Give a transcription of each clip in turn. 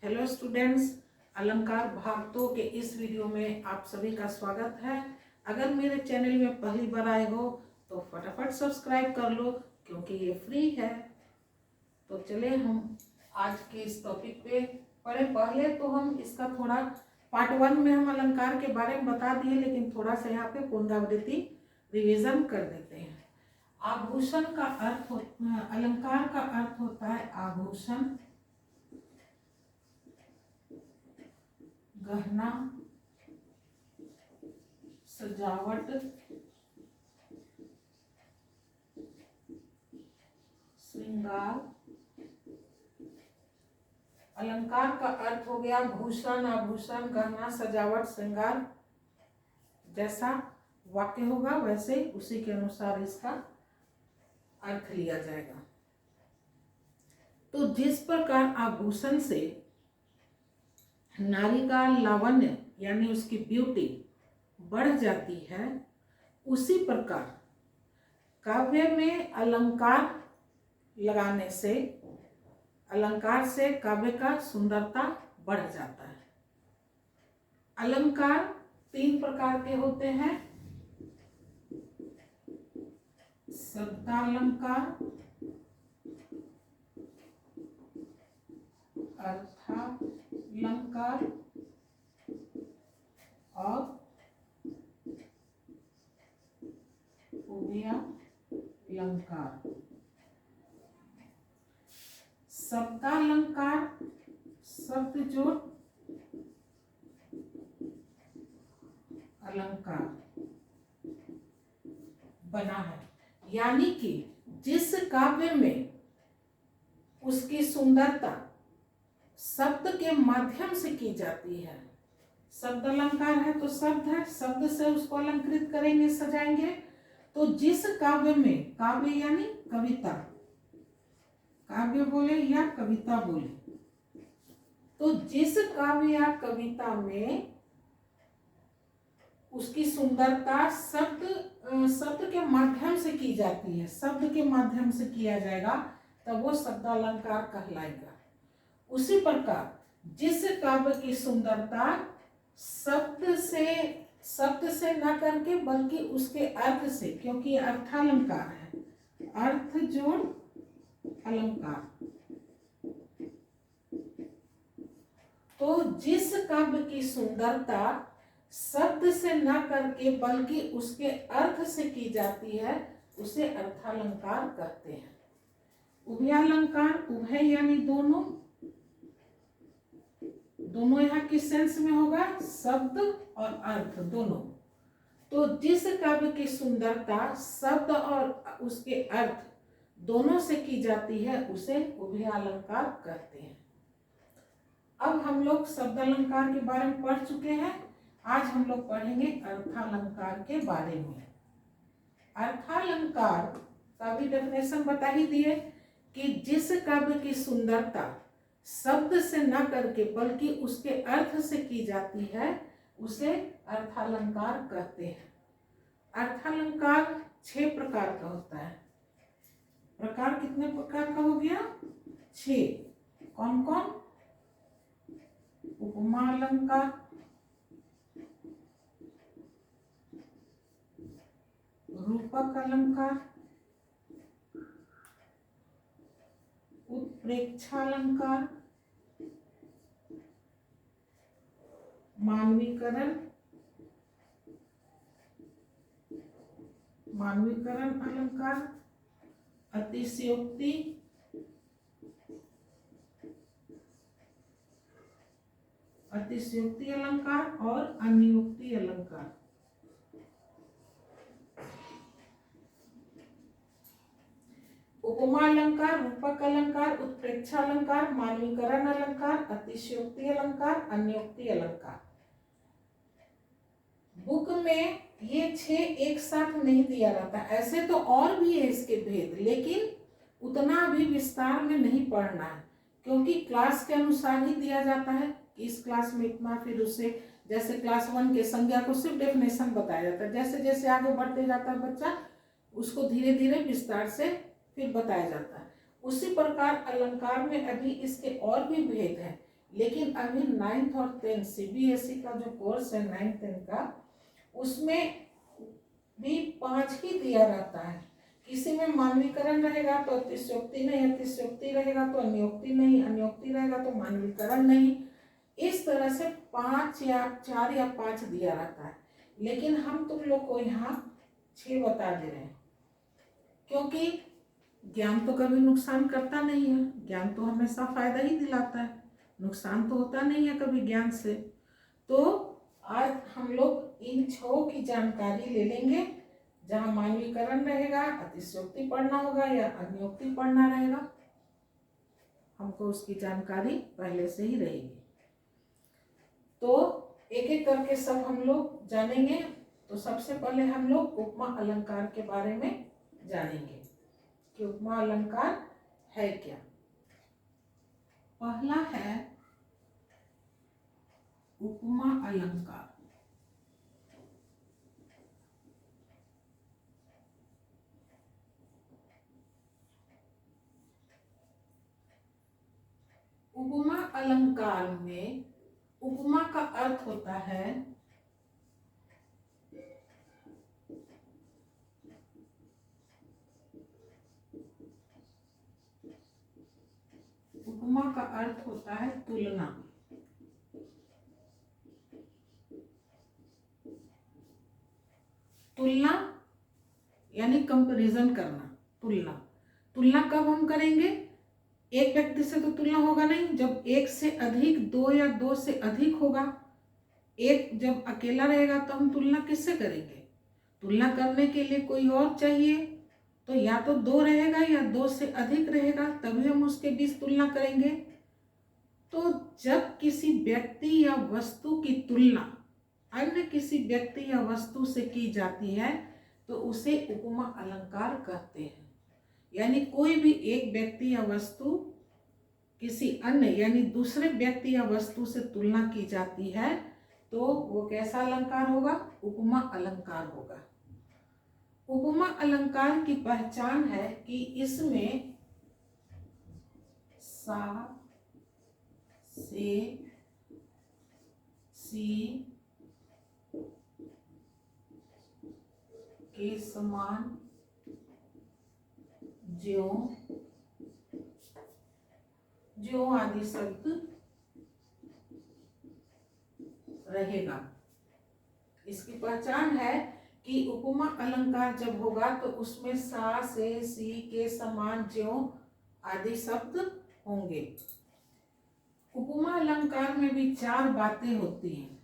Hello students, अलंकार भाग 2 के इस वीडियो में आप सभी का स्वागत है। अगर मेरे चैनल में पहली बार आए हो तो फटाफट सब्सक्राइब कर लो क्योंकि ये फ्री है। तो चले हम आज के इस टॉपिक पे पढ़े। पहले तो हम इसका थोड़ा पार्ट 1 में हम अलंकार के बारे में बता दिए, लेकिन थोड़ा सा यहाँ पे पुनरावृत्ति रिवीजन कर देते हैं। आभूषण का अर्थ अलंकार का अर्थ होता है आभूषण, गहना, सजावट, श्रृंगार। अलंकार का अर्थ हो गया भूषण, आभूषण, गहना, सजावट, श्रृंगार। जैसा वाक्य होगा वैसे उसी के अनुसार इसका अर्थ लिया जाएगा। तो जिस प्रकार आभूषण से नारी का लावण्य यानी उसकी ब्यूटी बढ़ जाती है, उसी प्रकार काव्य में अलंकार लगाने से, अलंकार से काव्य का सुंदरता बढ़ जाता है। अलंकार 3 प्रकार के होते हैं: शब्दालंकार, अर्थालंकार और उभयालंकार। शब्दालंकार शब्द जोड़ अलंकार बना है, यानी कि जिस काव्य में उसकी सुंदरता शब्द के माध्यम से की जाती है। शब्द अलंकार है तो शब्द है, शब्द से उसको अलंकृत करेंगे, सजाएंगे। तो जिस काव्य में, काव्य यानी कविता, काव्य बोले या कविता बोले, तो जिस काव्य या कविता में उसकी सुंदरता शब्द के माध्यम से की जाती है, शब्द के माध्यम से किया जाएगा, तब वो शब्दालंकार कहलाएगा। उसी प्रकार जिस काव्य की सुंदरता शब्द से न करके बल्कि उसके अर्थ से, क्योंकि अर्थालंकार है, अर्थ जोड़ अलंकार। तो जिस काव्य की सुंदरता शब्द से न करके बल्कि उसके अर्थ से की जाती है, उसे अर्थालंकार कहते हैं। उभयालंकार, उभय यानी दोनों, दोनों यहाँ किस सेंस में होगा? शब्द और अर्थ दोनों। तो जिस काव्य की सुंदरता शब्द और उसके अर्थ दोनों से की जाती है, उसे उभयालंकार कहते हैं। अब हम लोग शब्द अलंकार के बारे में पढ़ चुके हैं। आज हम लोग पढ़ेंगे अर्थालंकार के बारे में। अर्थालंकार का भी डेफिनेशन बता ही दिए कि जिस काव्य की सुंदरता शब्द से न करके बल्कि उसके अर्थ से की जाती है, उसे अर्थालंकार कहते हैं। अर्थालंकार 6 प्रकार का होता है। प्रकार कितने प्रकार का हो गया? 6। कौन कौन? उपमा अलंकार, रूपक अलंकार, उत्प्रेक्षालंकार, मानवीकरण अलंकार, अतिशयोक्ति, अलंकार और अन्योक्ति अलंकार। उपमा अलंकार, रूपक अलंकार, उत्प्रेक्षा अलंकार, मानवीकरण अलंकार, अतिशयोक्ति अलंकार, अन्योक्ति अलंकार। बुक में ये 6 एक साथ नहीं दिया जाता। ऐसे तो और भी है इसके भेद, लेकिन उतना भी विस्तार में नहीं पढ़ना है, क्योंकि क्लास के अनुसार ही दिया जाता है कि इस क्लास में इतना, फिर उससे जैसे क्लास 1 के संज्ञा को सिर्फ डेफिनेशन बताया जाता है। जैसे जैसे आगे बढ़ते जाता है बच्चा, उसको धीरे धीरे विस्तार से फिर बताया जाता है। उसी प्रकार अलंकार में अभी इसके और भी भेद हैं, लेकिन अभी 9th और 10th CBSE का जो कोर्स है 9th 10th का, उसमें भी 5 ही दिया रहता है। किसी में मानवीकरण रहेगा तो अतिशयोक्ति नहीं, अतिशयोक्ति रहेगा तो अन्योक्ति नहीं, अन्योक्ति रहेगा तो मानवीकरण नहीं। इस तरह से 5 या 4 या 5 दिया रहता है, लेकिन हम तुम लोग को यहाँ 6 बता दे रहे हैं, क्योंकि ज्ञान तो कभी नुकसान करता नहीं है, ज्ञान तो हमेशा फायदा ही दिलाता है, नुकसान तो होता नहीं है कभी ज्ञान से। तो आज हम लोग इन 6 की जानकारी ले लेंगे, जहाँ मानवीकरण रहेगा, अतिशयोक्ति पढ़ना होगा या अन्योक्ति पढ़ना रहेगा, हमको उसकी जानकारी पहले से ही रहेगी। तो एक एक करके सब हम लोग जानेंगे। तो सबसे पहले हम लोग उपमा अलंकार के बारे में जानेंगे कि उपमा अलंकार है क्या। पहला है उपमा अलंकार। उपमा अलंकार में उपमा का अर्थ होता है उपमा का अर्थ होता है तुलना। तुलना यानी कंपैरिजन करना। तुलना तुलना कब हम करेंगे? एक व्यक्ति से तो तुलना होगा नहीं, जब एक से अधिक, 2 या 2 से अधिक होगा। एक जब अकेला रहेगा तो हम तुलना किससे करेंगे? तुलना करने के लिए कोई और चाहिए, तो या तो 2 रहेगा या 2 से अधिक रहेगा, तभी हम उसके बीच तुलना करेंगे। तो जब किसी व्यक्ति या वस्तु की तुलना अन्य किसी व्यक्ति या वस्तु से की जाती है तो उसे उपमा अलंकार कहते हैं। यानी कोई भी एक व्यक्ति या वस्तु किसी अन्य यानी दूसरे व्यक्ति या वस्तु से तुलना की जाती है तो वो कैसा अलंकार होगा? उपमा अलंकार होगा। उपमा अलंकार की पहचान है कि इसमें सा, से, सी के समान, ज्यों, ज्यों आदि शब्द रहेगा। इसकी पहचान है कि उपमा अलंकार जब होगा तो उसमें सा, से, सी के समान, ज्यों आदि शब्द होंगे। उपमा अलंकार में भी 4 बातें होती हैं।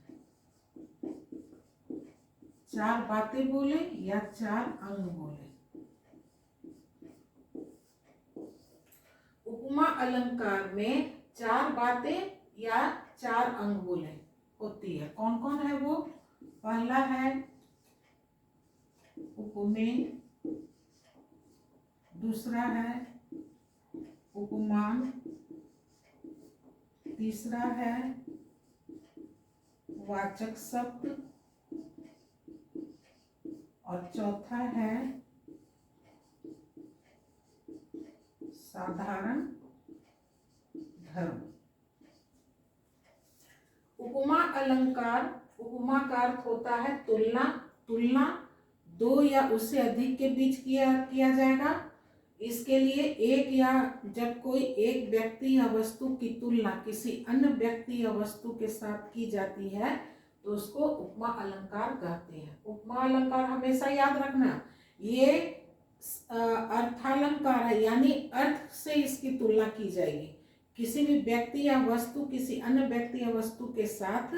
4 बातें बोले या 4 अंग बोले। उपमा अलंकार में 4 बातें या 4 अंग बोले होती है। कौन कौन है वो? पहला है उपमेय, दूसरा है उपमान, तीसरा है वाचक शब्द और चौथा है साधारण धर्म। उपमा अलंकार, उपमा का अर्थ होता है तुलना। तुलना 2 या उससे अधिक के बीच किया जाएगा। इसके लिए एक या जब कोई एक व्यक्ति या वस्तु की तुलना किसी अन्य व्यक्ति या वस्तु के साथ की जाती है तो उसको उपमा अलंकार कहते हैं। उपमा अलंकार हमेशा याद रखना, ये अर्थालंकार है, यानी अर्थ से इसकी तुलना की जाएगी। किसी भी व्यक्ति या वस्तु किसी अन्य व्यक्ति या वस्तु के साथ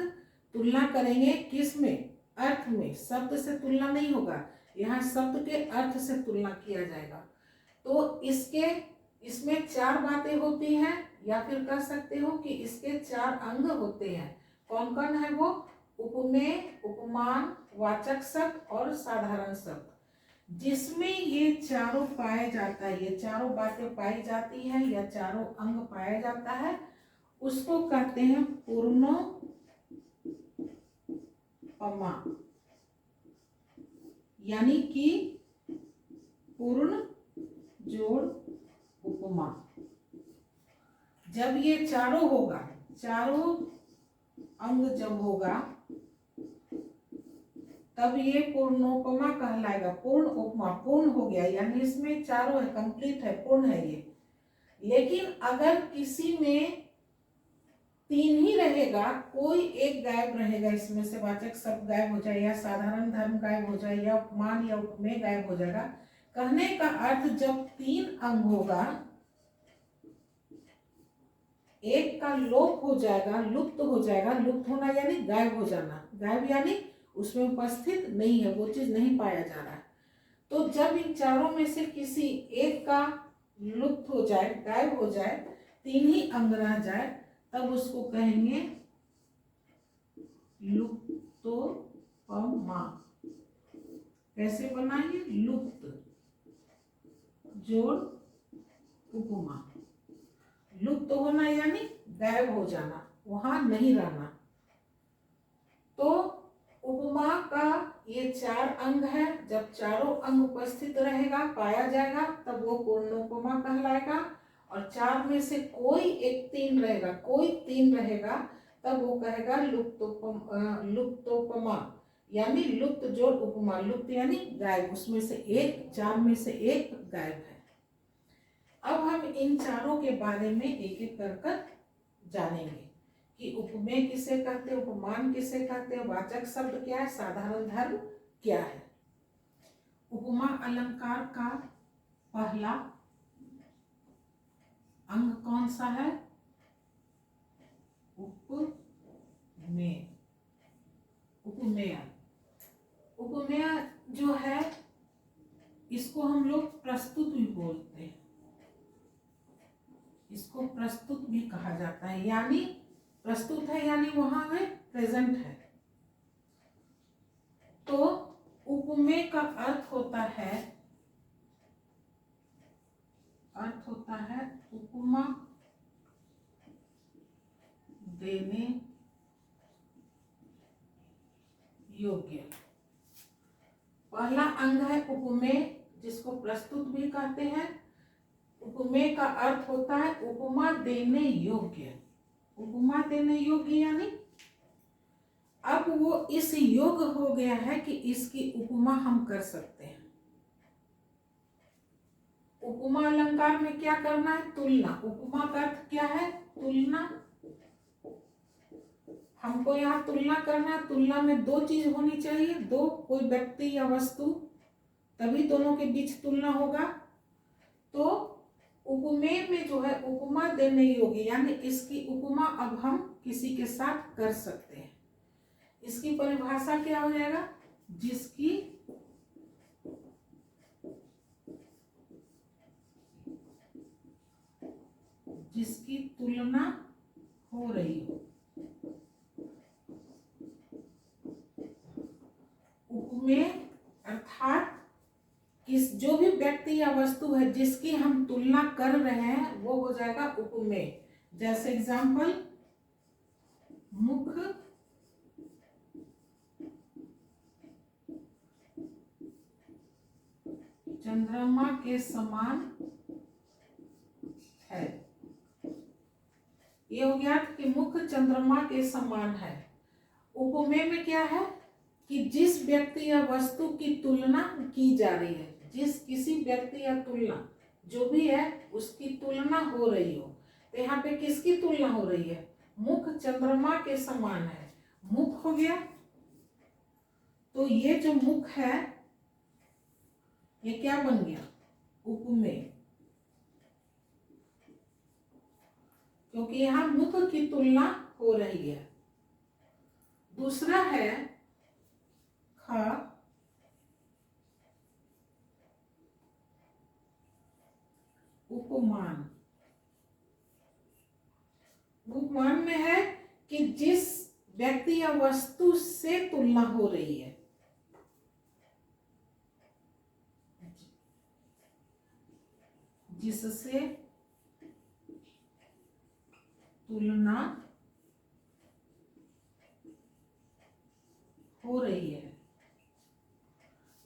तुलना करेंगे, किस में? अर्थ में। शब्द से तुलना नहीं होगा, यहाँ शब्द के अर्थ से तुलना किया जाएगा। तो इसमें 4 बातें होती हैं, या फिर कह सकते हो कि इसके 4 अंग होते हैं। कौन कौन है वो? उपमेय, उपमान, वाचक शब्द और साधारण शब्द। जिसमें ये चारों पाए जाता है, ये चारों बातें पाई जाती है या चारों अंग पाया जाता है, उसको कहते हैं पूर्णोपमा। यानी कि पूर्ण जोड़ उपमा। जब ये चारों होगा, चारों अंग जब होगा तब ये पूर्णोपमा कहलाएगा। पूर्ण उपमा, पूर्ण हो गया, यानी इसमें चारों है, कंप्लीट है, पूर्ण है ये। लेकिन अगर किसी में तीन ही रहेगा, कोई एक गायब रहेगा, इसमें से वाचक शब्द गायब हो जाए, या साधारण धर्म गायब हो जाए, या उपमान या उपमेय गायब हो जाएगा। कहने का अर्थ जब तीन अंग होगा, एक का लोप हो जाएगा, लुप्त हो जाएगा। लुप्त होना यानी गायब हो जाना, गायब यानी उसमें उपस्थित नहीं है, वो चीज नहीं पाया जा रहा है। तो जब इन चारों में से किसी एक का लुप्त हो जाए, गायब हो जाए, तीन ही अंग रह जाए, तब उसको कहेंगे लुप्तोपमा। कैसे बनाएंगे? लुप्त जोड़ उपमा। लुप्त होना यानी गायब हो जाना, वहां नहीं रहना। तो उपमा का ये चार अंग है, जब चारों अंग उपस्थित रहेगा, पाया जाएगा, तब वो पूर्णोपमा कहलाएगा। और चार में से कोई एक तीन रहेगा, कोई तीन रहेगा, तब वो कहेगा लुप्तोपमा, यानी लुप्त जोड़ उपमा। लुप्त यानी गायब, उसमें से एक, चार में से एक गायब है। अब हम इन चारों के बारे में एक एक कर जानेंगे कि उपमेय किसे कहते हैं, उपमान किसे कहते हैं, वाचक शब्द क्या है, साधारण धर्म क्या है। उपमा अलंकार का पहला अंग कौन सा है? उपमेय। उपमेय, उपमेय जो है, इसको हम लोग प्रस्तुत भी बोलते हैं, इसको प्रस्तुत भी कहा जाता है। यानी प्रस्तुत है यानी वहां में प्रेजेंट है। तो उपमेय का अर्थ होता है उपमा देने योग्य। पहला अंग है उपमेय, जिसको प्रस्तुत भी कहते हैं। उपमेय का अर्थ होता है उपमा देने योग्य। उपमा देने योग्य यानी अब वो इस योग्य हो गया है कि इसकी उपमा हम कर सकते हैं। उपमा अलंकार में क्या करना है? तुलना। उपमा का अर्थ क्या है? तुलना। हमको यहाँ तुलना करना है। तुलना में दो चीज होनी चाहिए, दो, कोई व्यक्ति या वस्तु, तभी दोनों के बीच तुलना होगा। तो उपमेय में जो है उपमा देने योग्य, यानी इसकी उपमा अब हम किसी के साथ कर सकते हैं। इसकी परिभाषा क्या हो जाएगा? जिसकी तुलना हो रही हो। उपमेय अर्थात किस जो भी व्यक्ति या वस्तु है जिसकी हम तुलना कर रहे हैं, वो हो जाएगा उपमेय। जैसे एग्जाम्पल, मुख चंद्रमा के समान है। ये हो गया कि मुख चंद्रमा के समान है। उपमेय में क्या है कि जिस व्यक्ति या वस्तु की तुलना की जा रही है, जिस किसी व्यक्ति या तुलना जो भी है उसकी तुलना हो रही हो। तो यहाँ पे किसकी तुलना हो रही है? मुख चंद्रमा के समान है, मुख हो गया। तो ये जो मुख है ये क्या बन गया? उपमेय, क्योंकि यहाँ मुख की तुलना हो रही है। दूसरा है उपमान। उपमान में है कि जिस व्यक्ति या वस्तु से तुलना हो रही है, जिससे तुलना हो रही है।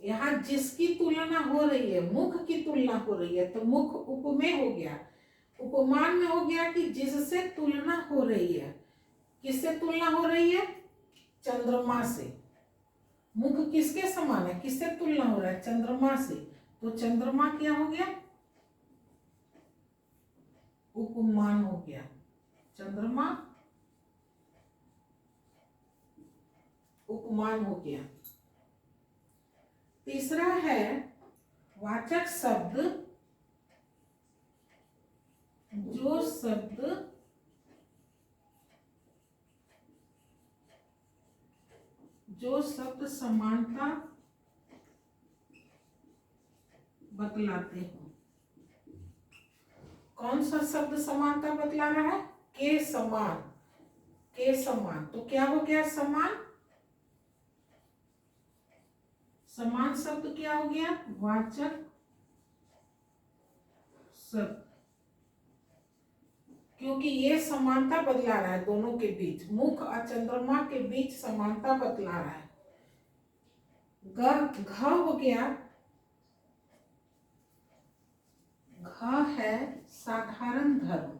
यहाँ जिसकी तुलना हो रही है, मुख की तुलना हो रही है, तो मुख उपमेय हो गया। उपमान में हो गया कि जिससे तुलना हो रही है। किससे तुलना हो रही है? चंद्रमा से। मुख किसके समान है? किससे तुलना हो रहा है? चंद्रमा से। तो चंद्रमा क्या हो गया? उपमान हो गया। चंद्रमा उपमान हो गया। तीसरा है वाचक शब्द, जो शब्द समानता बतलाते हो। कौन सा शब्द समानता बतला रहा है? के समान। के समान तो क्या हो गया? समान। समान शब्द क्या हो गया? वाचक शब्द, क्योंकि ये समानता बतला रहा है दोनों के बीच, मुख और चंद्रमा के बीच समानता बतला रहा है। घ हो गया, घ है साधारण धर्म।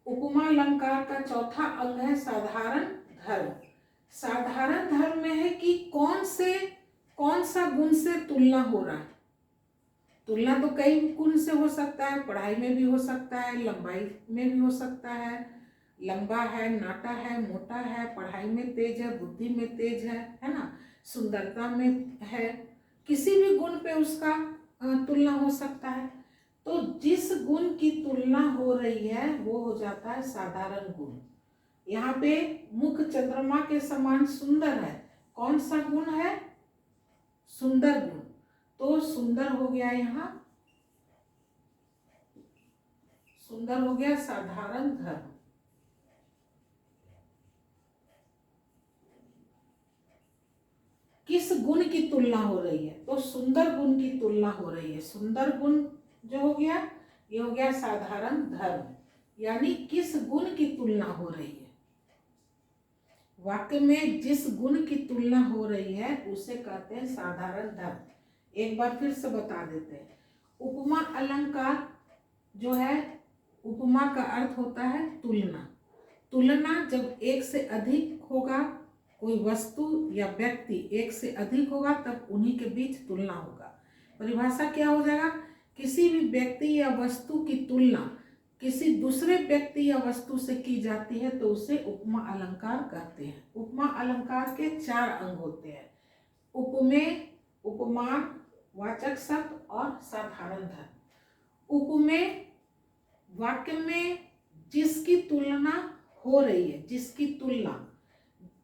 उपमा अलंकार का चौथा अंग है साधारण धर्म। साधारण धर्म में है कि कौन सा गुण से तुलना हो रहा है। तुलना तो कई गुण से हो सकता है, पढ़ाई में भी हो सकता है, लंबाई में भी हो सकता है। लंबा है, नाटा है, मोटा है, पढ़ाई में तेज है, बुद्धि में तेज है ना, सुंदरता में है, किसी भी गुण पे उसका तुलना हो सकता है। तो जिस गुण की तुलना हो रही है वो हो जाता है साधारण गुण। यहाँ पे मुख चंद्रमा के समान सुंदर है, कौन सा गुण है? सुंदर गुण। तो सुंदर हो गया, यहाँ सुंदर हो गया साधारण धर्म। किस गुण की तुलना हो रही है? तो सुंदर गुण की तुलना हो रही है। सुंदर गुण जो हो गया, ये हो गया साधारण धर्म। यानी किस गुण की तुलना हो रही है? वाक्य में जिस गुण की तुलना हो रही है उसे कहते हैं साधारण धर्म। एक बार फिर से बता देते हैं। उपमा अलंकार जो है, उपमा का अर्थ होता है तुलना। तुलना जब एक से अधिक होगा, कोई वस्तु या व्यक्ति एक से अधिक होगा तब उन्हीं के बीच तुलना होगा। परिभाषा क्या हो जाएगा? किसी भी व्यक्ति या वस्तु की तुलना किसी दूसरे व्यक्ति या वस्तु से की जाती है तो उसे उपमा अलंकार कहते हैं। उपमा अलंकार के 4 अंग होते हैं: उपमेय, उपमान, वाचक शब्द और साधारण धर्म। उपमेय वाक्य में जिसकी तुलना हो रही है, जिसकी तुलना,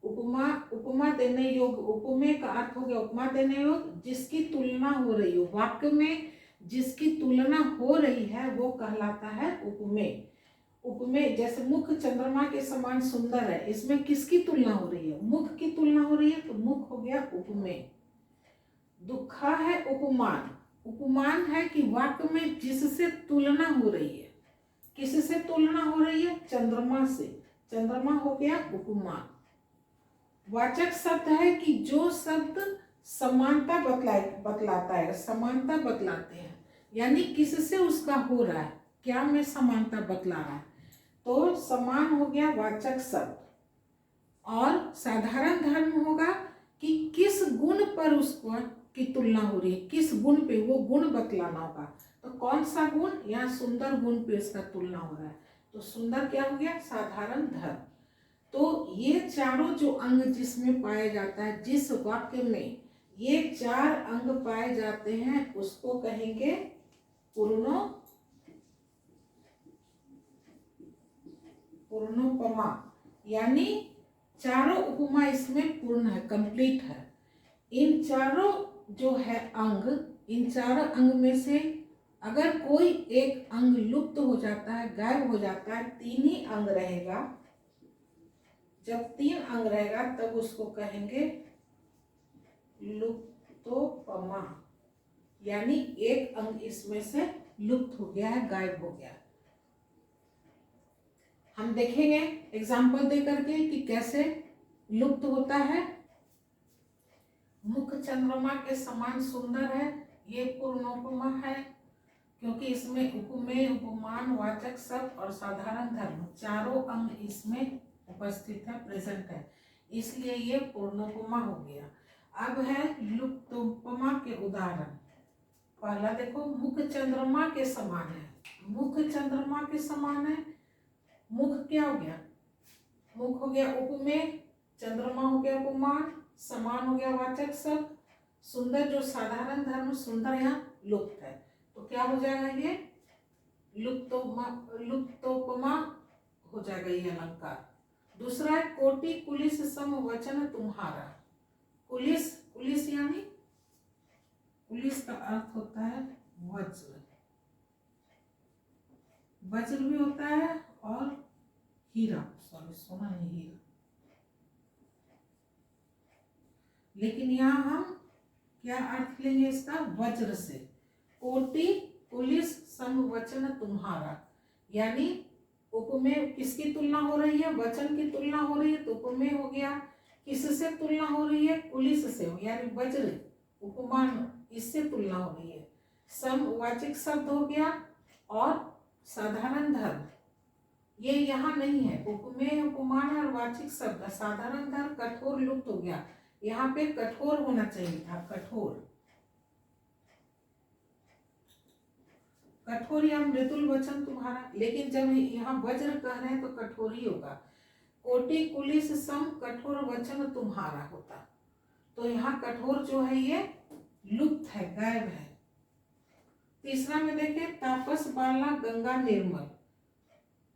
उपमा देने योग्य, उपमेय का अर्थ हो गया उपमा देने योग्य, जिसकी तुलना हो रही हो। वाक्य में जिसकी तुलना हो रही है वो कहलाता है उपमेय। उपमेय जैसे मुख चंद्रमा के समान सुंदर है, इसमें किसकी तुलना हो रही है? मुख की तुलना हो रही है, तो मुख हो गया उपमेय। दुखा है उपमान। उपमान है कि वाक्य में जिससे तुलना हो रही है। किससे तुलना हो रही है? चंद्रमा से। चंद्रमा हो गया उपमान। वाचक शब्द है कि जो शब्द समानता बतलाता है, समानता बतलाते हैं, यानी किससे उसका हो रहा है, क्या में समानता बतला रहा है। तो समान हो गया वाचक शब्द। और साधारण धर्म होगा कि किस गुण पर उसको की तुलना हो रही है, किस गुण पे, वो गुण बतलाना होगा। तो कौन सा गुण? यहाँ सुंदर गुण पे इसका तुलना हो रहा है, तो सुंदर क्या हो गया? साधारण धर्म। तो ये चारों जो अंग जिसमें पाए जाता है, जिस वाक्य में ये 4 अंग पाए जाते हैं उसको कहेंगे पूर्णोपमा। यानी चारों उपमा इसमें पूर्ण है, कंप्लीट है। इन चारों जो है अंग, इन चारों अंग में से अगर कोई एक अंग लुप्त हो जाता है, गायब हो जाता है, 3 ही अंग रहेगा, जब 3 अंग रहेगा तब उसको कहेंगे लुप्तोपमा। यानी एक अंग इसमें से लुप्त हो गया है, गायब हो गया। हम देखेंगे एग्जाम्पल दे करके कि कैसे लुप्त होता है। मुख चंद्रमा के समान सुंदर है, ये पूर्णोपमा है। क्योंकि इसमें उपमेय, उपमान, वाचक शब्द और साधारण धर्म चारों अंग इसमें उपस्थित है, प्रेजेंट है, इसलिए ये पूर्णोपमा हो गया। अब है लुप्तोपमा के उदाहरण। पहला देखो, मुख चंद्रमा के समान है। मुख चंद्रमा के समान है, मुख क्या हो गया, मुख हो गया उपमेय, चंद्रमा हो गया उपमान, समान हो गया वाचक शब्द, सुंदर जो साधारण धर्म, सुंदर यहाँ लुप्त है, तो क्या हो जाएगा ये लुप्तोपमा हो जाएगा ये अलंकार। दूसरा है कोटि कुलिस सम वचन तुम्हारा। कुलिस, कुलिस यानी कुलिस का अर्थ होता है वज्र, वज्र भी होता है और हीरा, सॉरी सोना नहीं, हीरा, लेकिन यहाँ हम क्या अर्थ लेंगे इसका, वज्र से। कोटि कुलिस समवचन तुम्हारा, यानी उपमेय किसकी तुलना हो रही है, वचन की तुलना हो रही है, तो उपमेय हो गया। किससे तुलना हो रही है, कुलिस से, यानी वज्र उपमान, इससे तुलना हो रही है। समवाचक शब्द हो गया और साधारण धर्म, ये यहाँ नहीं है। उपमेय, उपमान और वाचिक शब्द, साधारण धर्म कठोर लुप्त हो गया, यहाँ पे कठोर होना चाहिए था, कठोर, कठोर या मृदुल वचन तुम्हारा, लेकिन जब यहाँ वज्र कह रहे हैं तो कठोर ही होगा। कोटि कुलिस सम कठोर वचन तुम्हारा होता, तो यहाँ कठोर जो है ये लुप्त है, गायब है। तीसरा में देखें, तापस बाला गंगा निर्मल।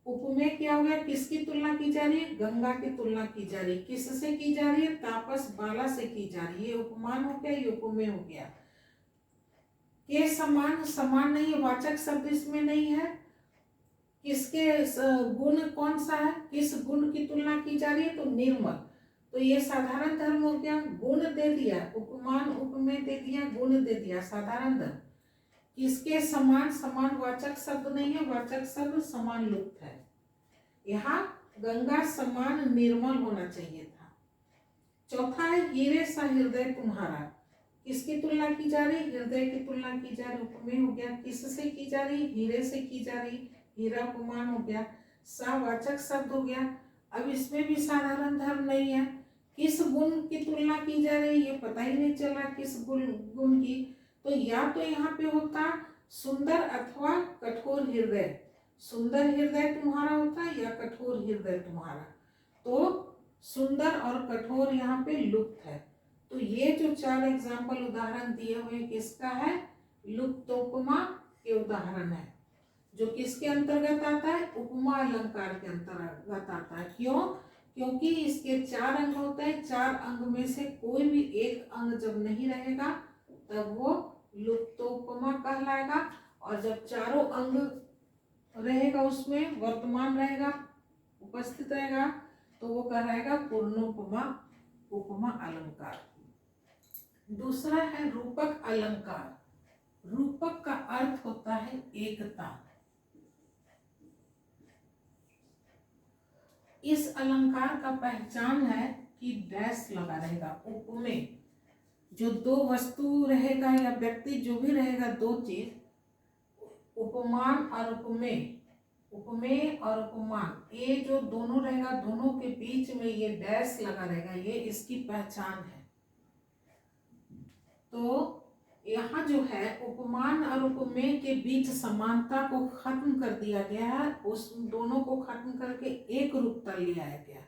उपमेय क्या हो गया, किसकी तुलना की जा रही है, गंगा की तुलना की जा रही है। किससे की जा रही है, तापस बाला से की जा रही है, ये उपमान हो गया, ये उपमेय हो गया। के समान, समान नहीं है, वाचक शब्द इसमें नहीं है। किसके गुण कौन सा है, किस गुण की तुलना की जा रही है, तो निर्मल, तो ये साधारण धर्म हो गया, गुण दे दिया, उपमान उपमेय दे दिया, गुण दे दिया, साधारण धर्म। किसके समान, समान वाचक शब्द नहीं है, वाचक शब्द समान लुप्त है। यहाँ गंगा समान निर्मल होना चाहिए था। चौथा है हीरे सा हृदय तुम्हारा। किसकी तुलना की जा रही, हृदय की तुलना की जा रही, उपमेय हो गया। किससे की जा रही, हीरे से की जा रही, हीरा उपमान हो गया, सावाचक शब्द हो गया। अब इसमें भी साधारण धर्म नहीं है, किस गुण की तुलना की जा रही है ये पता ही नहीं चला, किस गुण की, तो या तो यहाँ पे होता सुंदर अथवा कठोर हृदय, सुंदर हृदय तुम्हारा होता या कठोर हृदय तुम्हारा, तो सुंदर और कठोर यहाँ पे लुप्त है। तो ये जो चार एग्जाम्पल उदाहरण दिए हुए किसका है, लुप्तोपमा के उदाहरण है, जो किसके अंतर्गत आता है, उपमा अलंकार के अंतर्गत आता है। क्यों, क्योंकि इसके चार अंग होते हैं, चार अंग में से कोई भी एक अंग जब नहीं रहेगा तब वो लुप्तोपमा कहलाएगा, और जब चारों अंग रहेगा उसमें वर्तमान रहेगा, उपस्थित रहेगा, तो वो कहलाएगा पूर्णोपमा, उपमा अलंकार। दूसरा है रूपक अलंकार। रूपक का अर्थ होता है एकता। इस अलंकार का पहचान है कि डैश लगा रहेगा, उपमेय, जो दो वस्तु रहेगा या व्यक्ति जो भी रहेगा, दो चीज, उपमान और उपमेय, उपमेय और उपमान, ये जो दोनों रहेगा, दोनों के बीच में ये डैश लगा रहेगा, ये इसकी पहचान है। तो यहाँ जो है उपमान और उपमेय के बीच समानता को खत्म कर दिया गया है, उस दोनों को खत्म करके एक रूपता ले आया गया,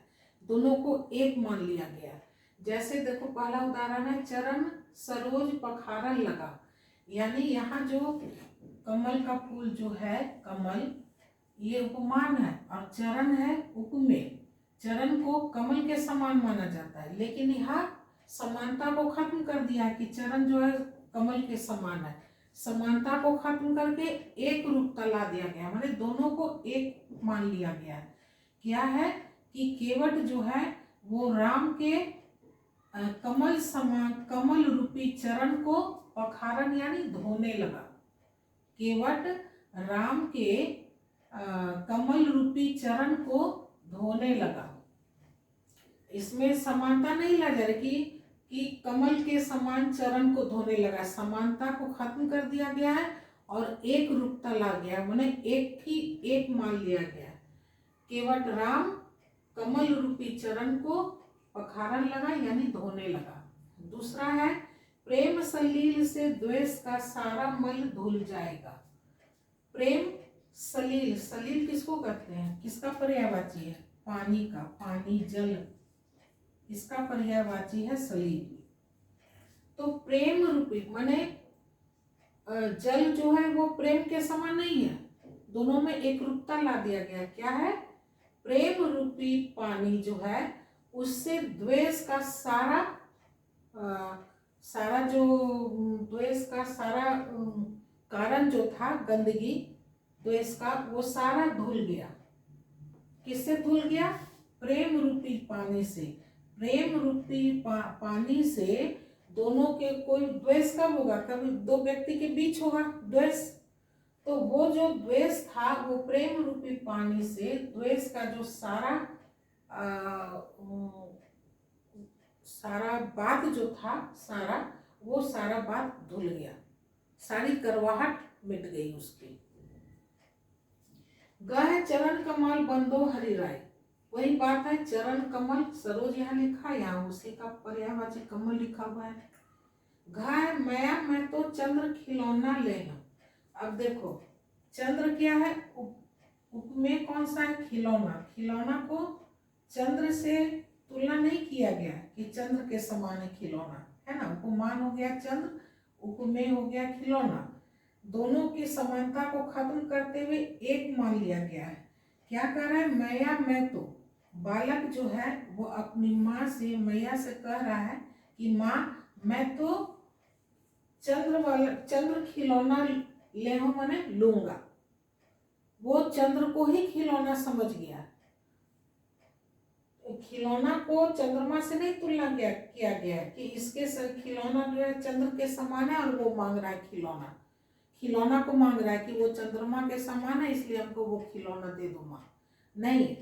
दोनों को एक मान लिया गया। जैसे देखो पहला उदाहरण है, चरण सरोज पखारन लगा, यानी यहाँ जो कमल का फूल जो है, कमल, ये उपमान है और चरण है उपमेय। चरण को कमल के समान माना जाता है, लेकिन यहाँ समानता को खत्म कर दिया है कि चरण जो है कमल के समान है, समानता को खत्म करके एक रूपता ला दिया गया, माने दोनों को एक मान लिया गया है। क्या है कि केवट जो है वो राम के कमल समान, कमल रूपी चरण को पखारन यानी धोने लगा। केवट राम के कमल रूपी चरण को धोने लगा। इसमें समानता नहीं ला जा रही कि कमल के समान चरण को धोने लगा, समानता को खत्म कर दिया गया है और एक रूपता ला गया, माने एक मान लिया गया। केवट राम कमल रूपी चरण को पखारन लगा यानी धोने लगा। दूसरा है प्रेम सलील से द्वेष का सारा मल धुल जाएगा। प्रेम सलील, सलील किसको कहते हैं, किसका पर्यायवाची है, पानी का, पानी जल, इसका पर्यायवाची है सलील। तो प्रेम रूपी माने जल जो है वो प्रेम के समान नहीं है, दोनों में एक रूपता ला दिया गया। क्या है, प्रेम रूपी पानी जो है उससे द्वेष का सारा जो द्वेष का सारा कारण जो था, गंदगी द्वेष का, वो सारा धुल गया। किससे धुल गया, प्रेम रूपी पानी से। प्रेम रूपी पानी से दोनों के, कोई द्वेष कब होगा, कभी दो व्यक्ति के बीच होगा द्वेष, तो वो जो द्वेष था वो प्रेम रूपी पानी से द्वेष का जो सारा बात जो था, वो सारा बात धुल गया, सारी करवाहट मिट गई उसकी। गह चरण कमल बंदो हरि राय, वही बात है, चरण कमल, सरोज यहाँ लिखा, यहाँ उसी का पर्यायवाची कमल लिखा हुआ है। घाय मैया मैं तो चंद्र खिलौना ले हूं। अब देखो चंद्र क्या है, उपमेय कौन सा है, खिलौना। खिलौना को चंद्र से तुलना नहीं किया गया कि चंद्र के समान है खिलौना, है ना। उपमान हो गया चंद्र, उपमेय हो गया खिलौना। दोनों की समानता को खत्म करते हुए एक मान लिया गया है। क्या कर रहा है, मैया मैं तो, बालक जो है वो अपनी माँ से, मैया से कह रहा है कि माँ मैं तो चंद्र खिलौना ले हूं, मैंने लूंगा। वो चंद्र को ही खिलौना समझ गया, खिलौना को चंद्रमा से नहीं तुलना किया गया कि इसके खिलौना जो है चंद्र के समान है और वो मांग रहा है खिलौना, खिलौना को मांग रहा है कि वो चंद्रमा के समान है इसलिए हमको वो खिलौना दे दो माँ। नहीं,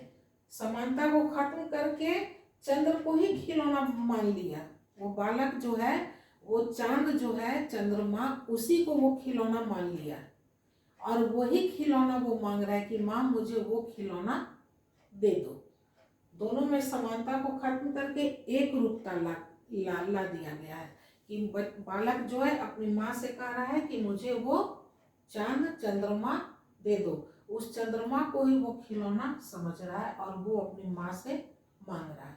समानता को खत्म करके चंद्र को ही खिलौना मान लिया। वो बालक जो है, वो चांद जो है, चंद्रमा, उसी को वो खिलौना मान लिया और वही खिलौना वो मांग रहा है कि माँ मुझे वो खिलौना दे दो। दोनों में समानता को खत्म करके एक रूपता ला दिया गया है कि बालक जो है अपनी माँ से कह रहा है कि मुझे वो चांद, चंद्रमा दे दो। उस चंद्रमा को ही वो खिलौना समझ रहा है और वो अपनी माँ से मांग रहा है।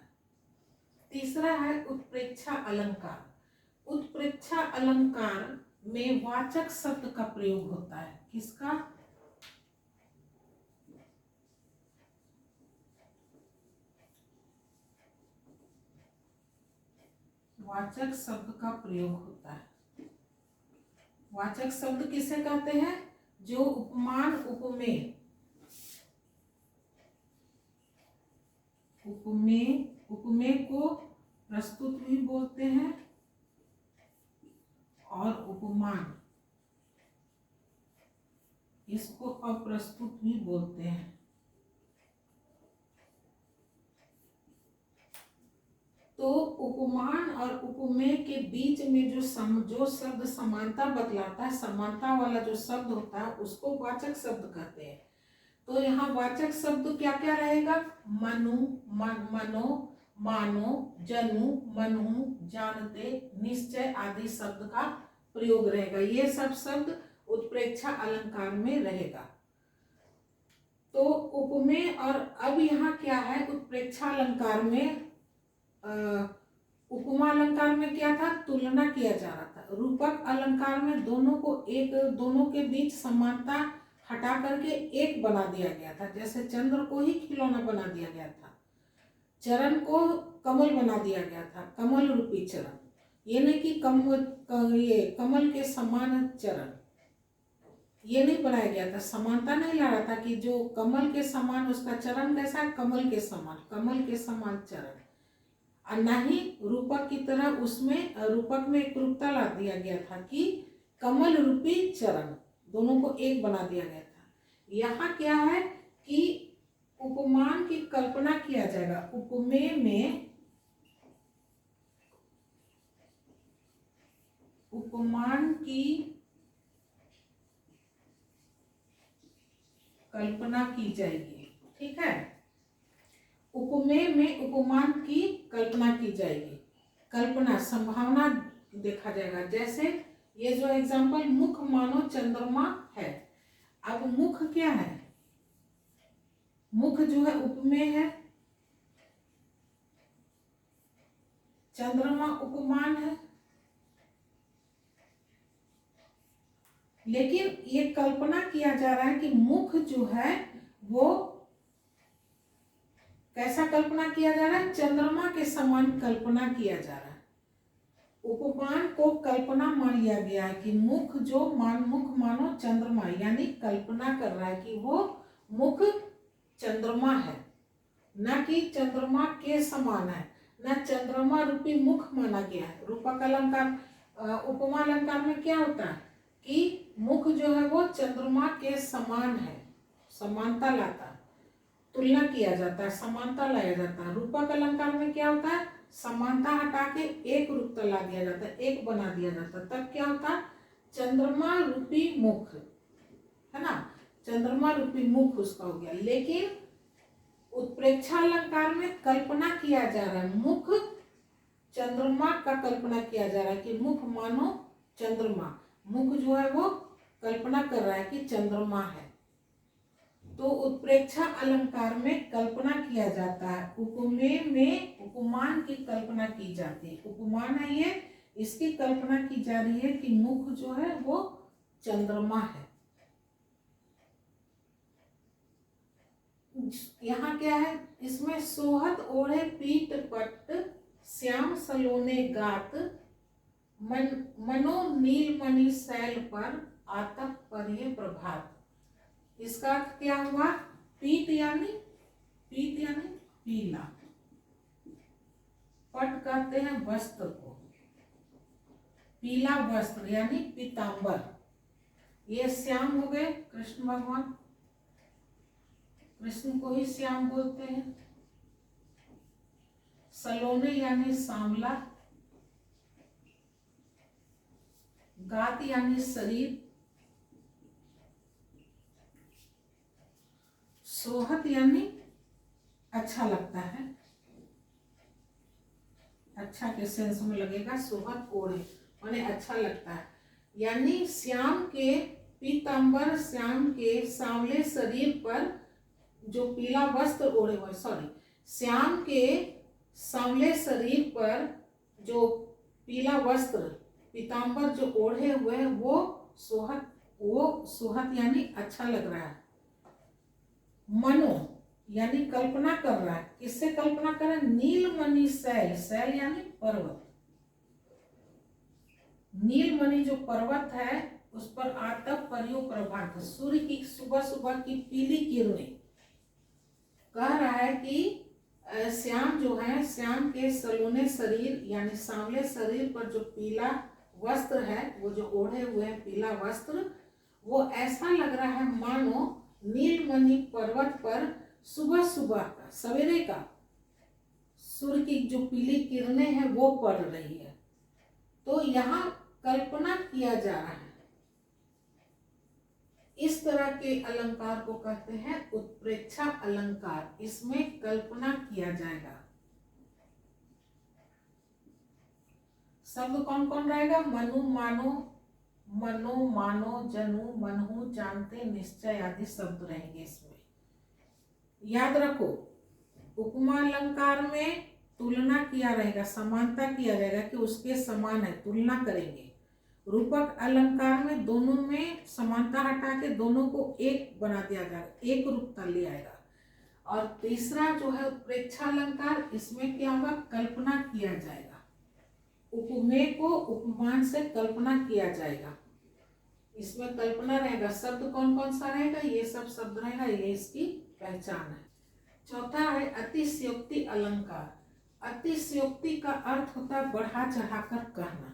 तीसरा है उत्प्रेक्षा अलंकार। उत्प्रेक्षा अलंकार में वाचक शब्द का प्रयोग होता है। किसका, वाचक शब्द का प्रयोग होता है। वाचक शब्द किसे कहते हैं, जो उपमान, उपमेय को प्रस्तुत भी बोलते हैं और उपमान इसको अप्रस्तुत भी बोलते हैं। तो उपमान और उपमेय के बीच में जो शब्द समानता बतलाता है, समानता वाला जो शब्द होता है उसको वाचक शब्द कहते हैं। तो यहाँ वाचक शब्द क्या क्या रहेगा, मनु, मनो, मानो, जनु, मनहु, जानते, निश्चय आदि शब्द का प्रयोग रहेगा। ये सब शब्द उत्प्रेक्षा अलंकार में रहेगा। तो उपमेय और अब यहाँ क्या है, उत्प्रेक्षा अलंकार में उपमा अलंकार में क्या था, तुलना किया जा रहा था। रूपक अलंकार में दोनों के बीच समानता हटा करके एक बना दिया गया था। जैसे चंद्र को ही खिलौना बना दिया गया था, चरण को कमल बना दिया गया था, कमल रूपी चरण। ये नहीं कि कमल के समान चरण, ये नहीं बनाया गया था। समानता नहीं ला रहा था कि जो कमल के समान उसका चरण कैसा है, कमल के समान चरण। और न ही रूपक की तरह उसमें, रूपक में एक रूपता ला दिया गया था कि कमल रूपी चरण, दोनों को एक बना दिया गया था। यहाँ क्या है कि उपमान की कल्पना किया जाएगा। उपमेय में उपमान की कल्पना की जाएगी। ठीक है, उपमेय में उपमान की कल्पना की जाएगी। कल्पना संभावना देखा जाएगा। जैसे ये जो एग्जाम्पल, मुख मानो चंद्रमा है। अब मुख क्या है? मुख जो है उपमेय है, चंद्रमा उपमान है। लेकिन ये कल्पना किया जा रहा है कि मुख जो है वो कैसा कल्पना किया जा रहा है? चंद्रमा के समान कल्पना किया जा रहा है। उपमान को कल्पना मान लिया गया है कि मुख मुख मानो चंद्रमा, यानी कल्पना कर रहा है कि वो मुख चंद्रमा है, न कि चंद्रमा के समान है, न चंद्रमा रूपी मुख माना गया है। रूपक अलंकार, उपमा अलंकार में क्या होता है कि मुख जो है वो चंद्रमा के समान है, समानता लाता है, तुलना किया जाता है, समानता लाया जाता है। रूपक अलंकार में क्या होता है? समानता हटा के एक रूपता ला दिया जाता है, एक बना दिया जाता है। तब क्या होता है? चंद्रमा रूपी मुख, है ना, चंद्रमा रूपी मुख उसका हो गया। लेकिन उत्प्रेक्षा अलंकार में कल्पना किया जा रहा है, मुख चंद्रमा का कल्पना किया जा रहा है कि मुख मानो चंद्रमा, मुख जो है वो कल्पना कर रहा है कि चंद्रमा है। तो उत्प्रेक्षा अलंकार में कल्पना किया जाता है, उपमेय में उपमान की कल्पना की जाती है। उपमान है ये, इसकी कल्पना की जा रही है कि मुख जो है वो चंद्रमा है। यहाँ क्या है? इसमें सोहत ओढ़े पीठ पट, श्याम सलोने गात, मनो नील मणि शैल पर, आतप पर ये प्रभात। इसका अर्थ क्या हुआ? पीत यानी पीला, पट कहते हैं वस्त्र को, पीला वस्त्र यानी पीतांबर। ये श्याम हो गए कृष्ण भगवान, कृष्ण को ही श्याम बोलते हैं। सलोने यानी सांवला, गात यानी शरीर, सोहत यानी अच्छा लगता है, अच्छा के सेंस में लगेगा। सोहत ओढ़े माने अच्छा लगता है, यानी श्याम के पीतांबर, श्याम के सांवले शरीर पर जो पीला वस्त्र ओढ़े हुए, श्याम के सांवले शरीर पर जो पीला वस्त्र पीतांबर जो ओढ़े हुए हैं वो सोहत यानी अच्छा लग रहा है। मनो यानी कल्पना कर रहा है, किससे कल्पना कर रहा है? नीलमणि शैल, शैल यानी पर्वत, नीलमणि जो पर्वत है उस पर आतप परियो प्रभात, सूर्य की सुबह सुबह की पीली किरणें। कह रहा है कि श्याम जो है, श्याम के सलोने शरीर यानी सांवले शरीर पर जो पीला वस्त्र है, वो जो ओढ़े हुए हैं पीला वस्त्र, वो ऐसा लग रहा है मानो नीलमणि पर्वत पर सुबह सुबह का, सवेरे का सूर्य की जो पीली किरणें हैं वो पड़ रही है। तो यहाँ कल्पना किया जा रहा है। इस तरह के अलंकार को कहते हैं उत्प्रेक्षा अलंकार, इसमें कल्पना किया जाएगा। शब्द कौन कौन रहेगा? मनु मानो, मनो मानो, जनु, मनहु, जानते, निश्चय आदि शब्द रहेंगे इसमें। याद रखो, उपमा अलंकार में तुलना किया रहेगा, समानता किया जाएगा कि उसके समान है, तुलना करेंगे। रूपक अलंकार में दोनों में समानता हटा के दोनों को एक बना दिया जाएगा, एक रूपता ले आएगा। और तीसरा जो है उत्प्रेक्षा अलंकार, इसमें क्या होगा? कल्पना किया जाएगा, उपमेय को उपमान से कल्पना किया जाएगा। इसमें कल्पना रहेगा। शब्द कौन कौन सा रहेगा? ये सब शब्द रहेगा, ये इसकी पहचान है। चौथा है अतिशयोक्ति अलंकार। अतिशयोक्ति का अर्थ होता है बढ़ा चढ़ाकर कहना।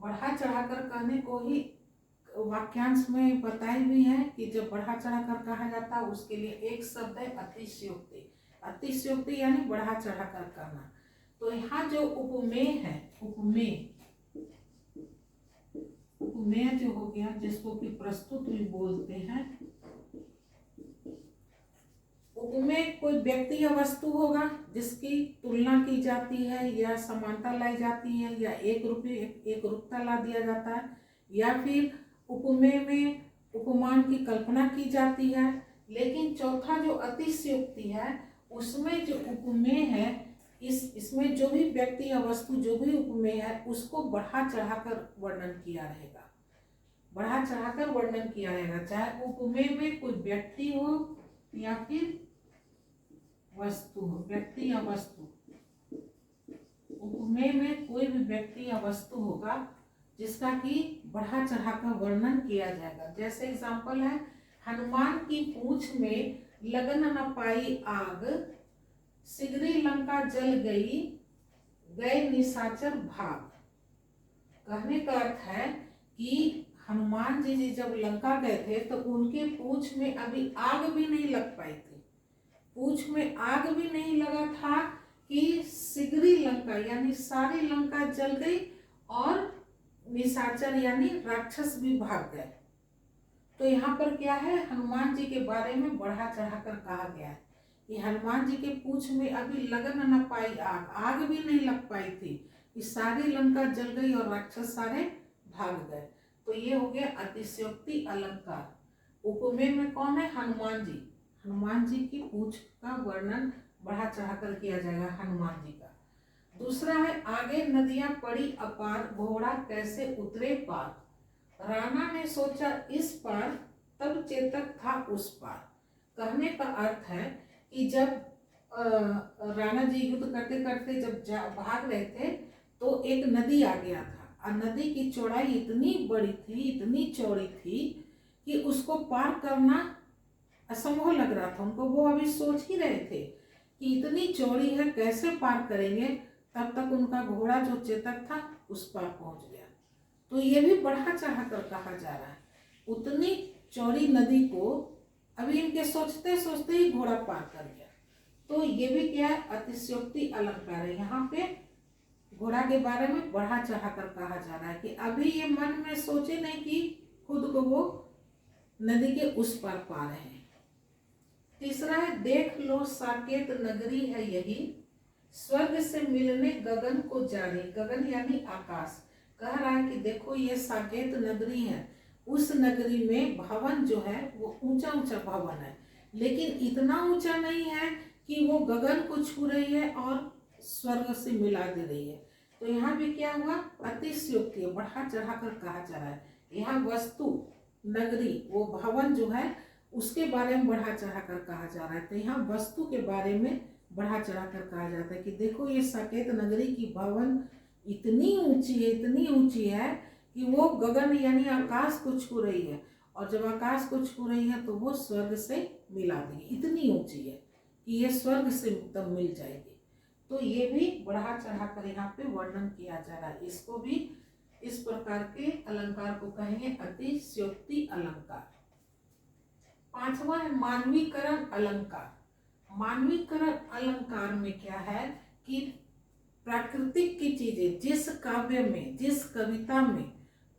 बढ़ा चढ़ाकर कहने को ही वाक्यांश में बताई हुई है कि जब बढ़ा चढ़ाकर कहा जाता है उसके लिए एक शब्द है अतिशयोक्ति। अतिशयोक्ति यानी बढ़ा चढ़ाकर कहना। तो यहाँ जो उपमेय है, उपमेय जो हो गया, जिसको कि प्रस्तुत भी बोलते हैं, उपमेय कोई व्यक्ति या वस्तु होगा जिसकी तुलना की जाती है या समानता लाई जाती है या एक रूपता ला दिया जाता है, या फिर उपमेय में उपमान की कल्पना की जाती है। लेकिन चौथा जो अतिशयोक्ति है उसमें जो उपमेय है इसमें जो भी व्यक्ति या वस्तु जो भी उपमेय है उसको बढ़ा चढ़ाकर वर्णन किया रहेगा, बढ़ा चढ़ाकर वर्णन किया रहेगा, चाहे उपमेय में कोई व्यक्ति हो या फिर वस्तु हो, व्यक्ति या वस्तु। उपमेय में कोई भी व्यक्ति या वस्तु होगा जिसका कि बढ़ा चढ़ाकर वर्णन किया जाएगा। जैसे एग्जांपल है, हनुमान की पूंछ में लगन न पाई आग, सिगरी लंका जल गई, गए निशाचर भाग। कहने का अर्थ है कि हनुमान जी जब लंका गए थे तो उनके पूंछ में अभी आग भी नहीं लग पाई थी, पूंछ में आग भी नहीं लगा था कि सिगरी लंका यानी सारी लंका जल गई और निशाचर यानी राक्षस भी भाग गए। तो यहाँ पर क्या है, हनुमान जी के बारे में बढ़ा चढ़ाकर कहा गया है कि हनुमान जी के पूंछ में अभी लगन न पाई आग, आग भी नहीं लग पाई थी कि सारी लंका जल गई और राक्षस सारे भाग गए। तो ये हो गया अतिशयोक्ति अलंकार। उपमेय में कौन है, हनुमान जी, हनुमान जी की पूंछ का वर्णन बढ़ा चढ़ाकर किया जाएगा हनुमान जी का। दूसरा है, आगे नदियां पड़ी अपार, घोड़ा कैसे उतरे पार। राणा ने सोचा इस पार, तब चेतक था उस पार। कहने का अर्थ है कि जब राणा जी युद्ध करते करते जब भाग रहे थे तो एक नदी आ गया था और नदी की चौड़ाई इतनी बड़ी थी, इतनी चौड़ी थी कि उसको पार करना असंभव लग रहा था उनको। वो अभी सोच ही रहे थे कि इतनी चौड़ी है कैसे पार करेंगे, तब तक उनका घोड़ा जो चेतक था उस पार पहुंच गया। तो ये भी बढ़ा चढ़ाकर कहा जा रहा है, उतनी चौड़ी नदी को अभी इनके सोचते सोचते ही घोड़ा पार कर गया। तो ये भी क्या है, अतिशयोक्ति अलंकार है। यहाँ पे घोड़ा के बारे में बढ़ा चढ़ाकर कहा जा रहा है कि अभी ये मन में सोचे नहीं कि खुद को वो नदी के उस पार पा रहे हैं। तीसरा है, देख लो साकेत नगरी है यही, स्वर्ग से मिलने गगन को जारी। गगन यानी आकाश। कह रहा है कि देखो ये साकेत नगरी है, उस नगरी में भवन जो है वो ऊंचा ऊंचा भवन है, लेकिन इतना ऊंचा नहीं है कि वो गगन को छू रही है और स्वर्ग से मिला दे रही है। तो यहाँ भी क्या हुआ, अतिशयोक्ति है, बढ़ा चढ़ाकर कहा जा रहा है। यहाँ वस्तु नगरी वो भवन जो है उसके बारे में बढ़ा चढ़ाकर कहा जा रहा है। तो यहाँ वस्तु के बारे में बढ़ा चढ़ाकर कहा जाता है कि देखो ये साकेत नगरी की भवन इतनी ऊंची है, इतनी ऊंची है कि वो गगन यानी आकाश को छू रही है, और जब आकाश को छू रही है तो वो स्वर्ग से मिला देगी, इतनी ऊंची है कि ये स्वर्ग से तब मिल जाएगी। तो ये भी बढ़ा चढ़ाकर यहाँ पे वर्णन किया जा रहा है। इसको भी इस प्रकार के अलंकार को कहेंगे अतिशयोक्ति अलंकार। पांचवा है मानवीकरण अलंकार। मानवीकरण अलंकार में क्या है कि प्राकृतिक की चीजें, जिस काव्य में, जिस कविता में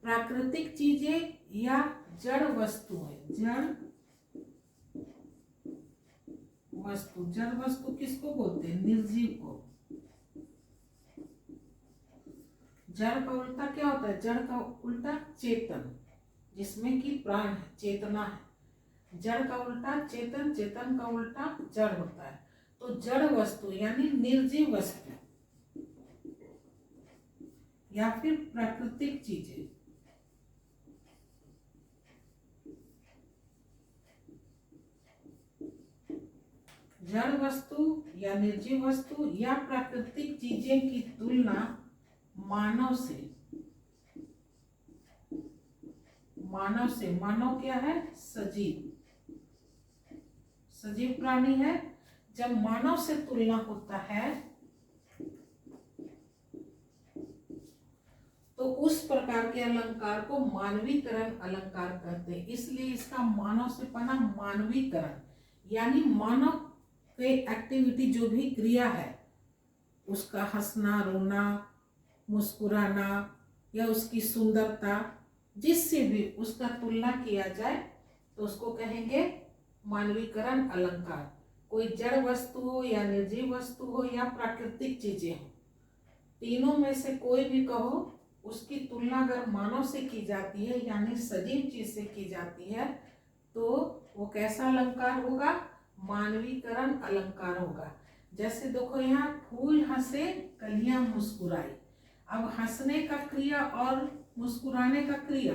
प्राकृतिक चीजें या जड़ वस्तु है, जड़ वस्तु, जड़ वस्तु किसको बोलते हैं, निर्जीव को। जड़ का उल्टा क्या होता है, जड़ का उल्टा चेतन, जिसमें कि प्राण है, चेतना है। जड़ का उल्टा चेतन, चेतन का उल्टा जड़ होता है। तो जड़ वस्तु यानी निर्जीव वस्तु या फिर प्राकृतिक चीजें। जड़ वस्तु या निर्जीव वस्तु या प्राकृतिक चीजें की तुलना मानव से, मानव से, मानव क्या है, सजीव, सजीव प्राणी है। जब मानव से तुलना होता है तो उस प्रकार के अलंकार को मानवीकरण अलंकार कहते हैं। इसलिए इसका मानव से पना मानवीकरण, यानी मानव के एक्टिविटी जो भी क्रिया है, उसका हंसना, रोना, मुस्कुराना या उसकी सुंदरता, जिससे भी उसका तुलना किया जाए तो उसको कहेंगे मानवीकरण अलंकार। कोई जड़ वस्तु हो या निर्जीव वस्तु हो या प्राकृतिक चीजें हो, तीनों में से कोई भी कहो, उसकी तुलना अगर मानव से की जाती है यानी सजीव चीज से की जाती है तो वो कैसा अलंकार होगा? मानवीकरण अलंकार होगा। जैसे देखो यहाँ फूल हंसे कलियां मुस्कुराई। अब हंसने का क्रिया और मुस्कुराने का क्रिया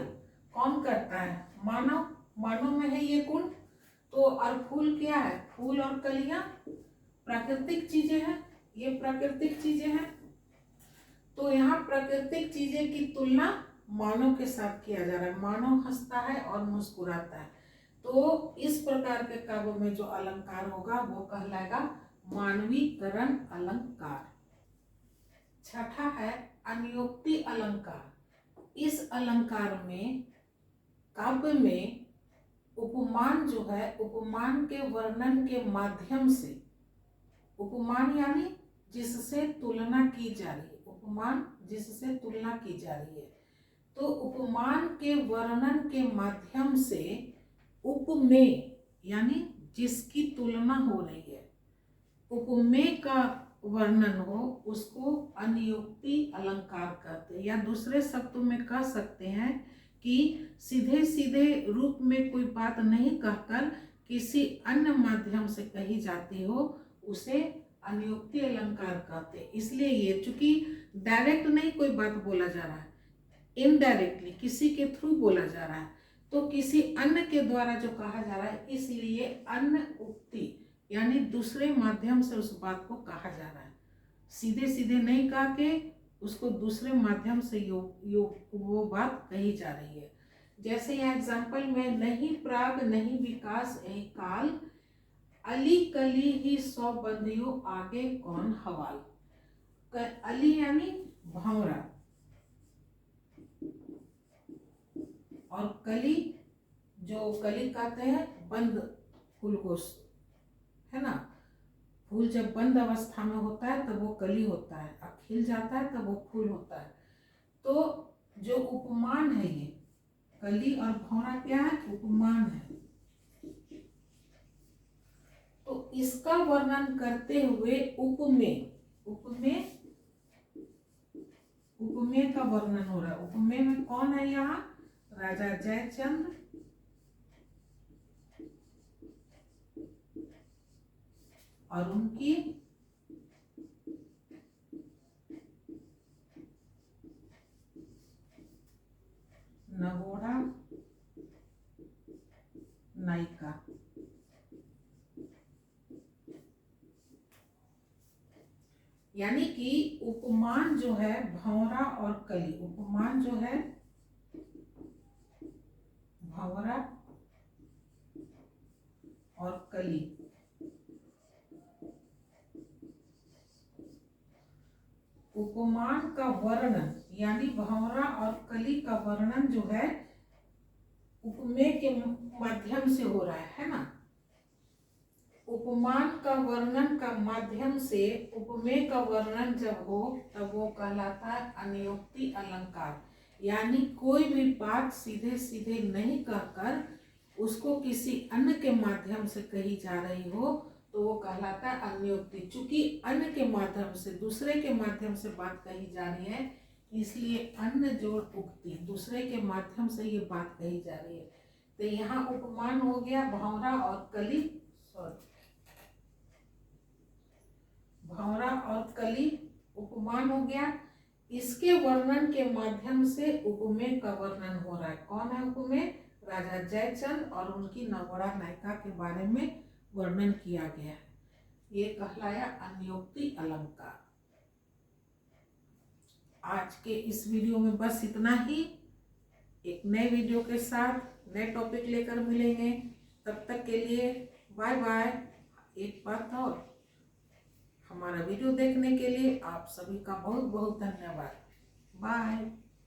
कौन करता है? मानव। मानव में है ये गुण। तो और फूल क्या है? फूल और कलियां प्राकृतिक चीजें हैं, ये प्राकृतिक चीजें हैं। तो यहाँ प्राकृतिक चीजें की तुलना मानव के साथ किया जा रहा है। मानव हंसता है और मुस्कुराता है, तो इस प्रकार के काव्य में जो अलंकार होगा वो कहलाएगा मानवीकरण अलंकार। छठा है अन्योक्ति अलंकार। इस अलंकार में काव्य में उपमान जो है, उपमान के वर्णन के माध्यम से, उपमान यानी जिससे तुलना की जा रही है, उपमान जिससे तुलना की जा रही है, तो उपमान के वर्णन के माध्यम से उपमेय यानी जिसकी तुलना हो रही है, उपमेय का वर्णन हो, उसको अन्योक्ति अलंकार कहते हैं। या दूसरे शब्दों में कह सकते हैं कि सीधे सीधे रूप में कोई बात नहीं कहकर किसी अन्य माध्यम से कही जाती हो, उसे अन्योक्ति अलंकार कहते हैं। इसलिए ये चूंकि डायरेक्ट नहीं कोई बात बोला जा रहा है, इनडायरेक्टली किसी के थ्रू बोला जा रहा है, तो किसी अन्य के द्वारा जो कहा जा रहा है, इसलिए अन्य उक्ति यानी दूसरे माध्यम से उस बात को कहा जा रहा है। सीधे सीधे नहीं कह के उसको दूसरे माध्यम से वो बात कही जा रही है। जैसे यहाँ एग्जाम्पल में, नहीं प्राग नहीं विकास यही काल, अली कली ही सौ बंदियों आगे कौन हवाल। अली यानी भंवरा और कली, जो कली कहते हैं बंद फूल को, है ना। फूल जब बंद अवस्था में होता है तब वो कली होता है, और खिल जाता है तब वो फूल होता है। तो जो उपमान है, ये कली और भौरा क्या है? उपमान है। तो इसका वर्णन करते हुए उपमेय, उपमेय उपमेय का वर्णन हो रहा है। उपमेय में कौन है यहाँ? राजा जयचंद्र और उनकी नगोड़ा नायिका। यानी कि उपमान जो है भंवरा और कली, उपमान जो है भंवरा और कली, उपमान का वर्णन यानी भंवरा और कली का वर्णन जो है उपमेय के माध्यम से हो रहा है ना। उपमान का वर्णन का माध्यम से उपमेय का वर्णन जब हो तब वो कहलाता है अन्योक्ति अलंकार। यानी कोई भी बात सीधे सीधे नहीं कहकर उसको किसी अन्य के माध्यम से कही जा रही हो तो वो कहलाता है अन्योक्ति। चूंकि अन्य के माध्यम से, दूसरे के माध्यम से बात कही जा रही है, इसलिए अन्य जोड़ उक्ति, दूसरे के माध्यम से ये बात कही जा रही है। तो यहाँ उपमान हो गया भंवरा और कली, भंवरा और कली उपमान हो गया। इसके वर्णन के माध्यम से उपमेय का वर्णन हो रहा है। कौन है उपमेय? राजा जयचंद और उनकी नगोड़ा नायिका के बारे में वर्णन किया गया है। ये कहलाया अन्योक्ति अलंकार। आज के इस वीडियो में बस इतना ही। एक नए वीडियो के साथ नए टॉपिक लेकर मिलेंगे, तब तक के लिए बाय बाय। एक बात और, हमारा वीडियो देखने के लिए आप सभी का बहुत बहुत धन्यवाद। बाय।